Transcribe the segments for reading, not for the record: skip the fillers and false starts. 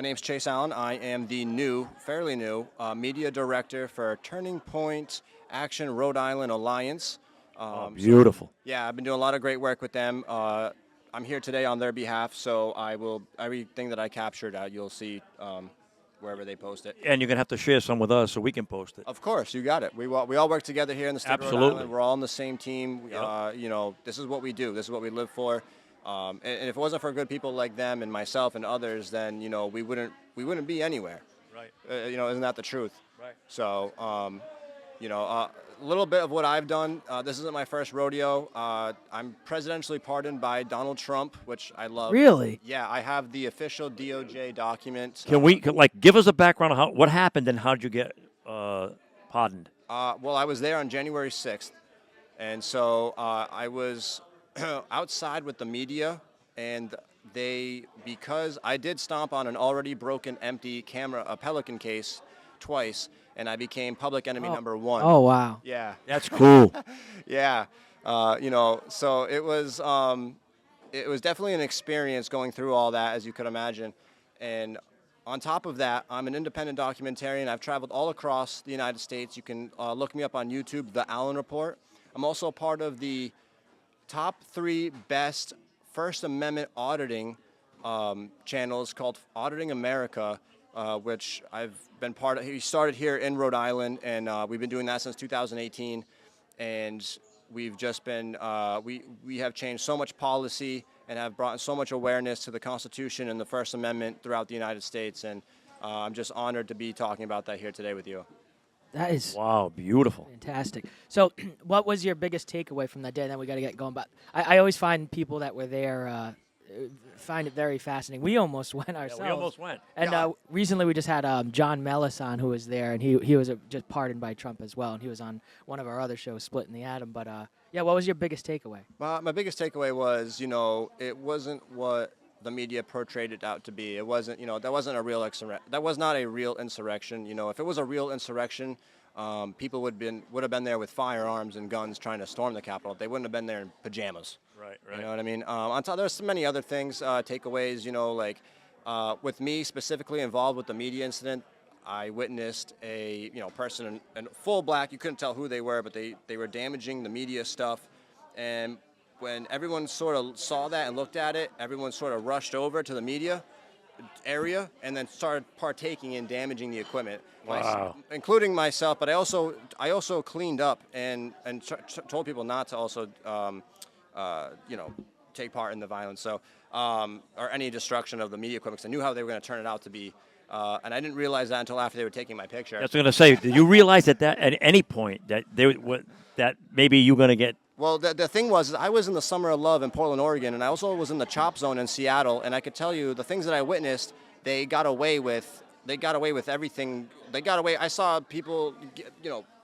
My name's Chase Allen. I am the fairly new, media director for Turning Point Action Rhode Island Alliance. Beautiful. So, yeah, I've been doing a lot of great work with them. I'm here today on their behalf, so everything that I captured, you'll see wherever they post it. And you're going to have to share some with us so we can post it. Of course, you got it. We all work together here in the state of Rhode Absolutely. Island. We're all on the same team. Yep. This is what we do. This is what we live for. And if it wasn't for good people like them and myself and others, then we wouldn't be anywhere. Right. Isn't that the truth? Right. So, a little bit of what I've done. This isn't my first rodeo. I'm presidentially pardoned by Donald Trump, which I love. Really? Yeah, I have the official DOJ document. Give us a background on what happened and how did you get pardoned? Well, I was there on January 6th, and so I was outside with the media, and because I did stomp on an already broken, empty camera, a Pelican case, twice, and I became public enemy number one. Oh, wow. Yeah. That's cool. Yeah. So it was definitely an experience going through all that, as you could imagine. And on top of that, I'm an independent documentarian. I've traveled all across the United States. You can look me up on YouTube, The Allen Report. I'm also part of the top 3 best First Amendment auditing channels called Auditing America, which I've been part of. He started here in Rhode Island, and we've been doing that since 2018. And we've just been, we have changed so much policy and have brought so much awareness to the Constitution and the First Amendment throughout the United States. And I'm just honored to be talking about that here today with you. That is Wow, beautiful. fantastic. So, what was your biggest takeaway from that day? And then we got to get going. But I always find people that were there find it very fascinating. We almost went ourselves. Yeah, we almost went. And recently we just had John Mellis on, who was there, and he was just pardoned by Trump as well. And he was on one of our other shows, Splitting the Atom. But yeah, what was your biggest takeaway? My biggest takeaway was, it wasn't what the media portrayed it out to be. It wasn't, that wasn't a real that was not a real insurrection. If it was a real insurrection, people would have been there with firearms and guns trying to storm the Capitol. They wouldn't have been there in pajamas. Right. You know what I mean? On top, there's many other things, takeaways. With me specifically involved with the media incident, I witnessed a person in full black. You couldn't tell who they were, but they were damaging the media stuff. And when everyone sort of saw that and looked at it, everyone sort of rushed over to the media area and then started partaking in damaging the equipment. Wow. Including myself, but I also cleaned up and told people not to also take part in the violence, so or any destruction of the media equipment, because I knew how they were going to turn it out to be, and I didn't realize that until after they were taking my picture. That's what I was going to say. Did you realize that at any point that that maybe you're going to get? Well, the thing was, I was in the Summer of Love in Portland, Oregon, and I also was in the Chop Zone in Seattle, and I could tell you the things that I witnessed, they got away with everything. I saw people,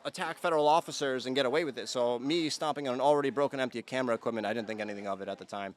attack federal officers and get away with it. So me stomping on an already broken, empty camera equipment, I didn't think anything of it at the time.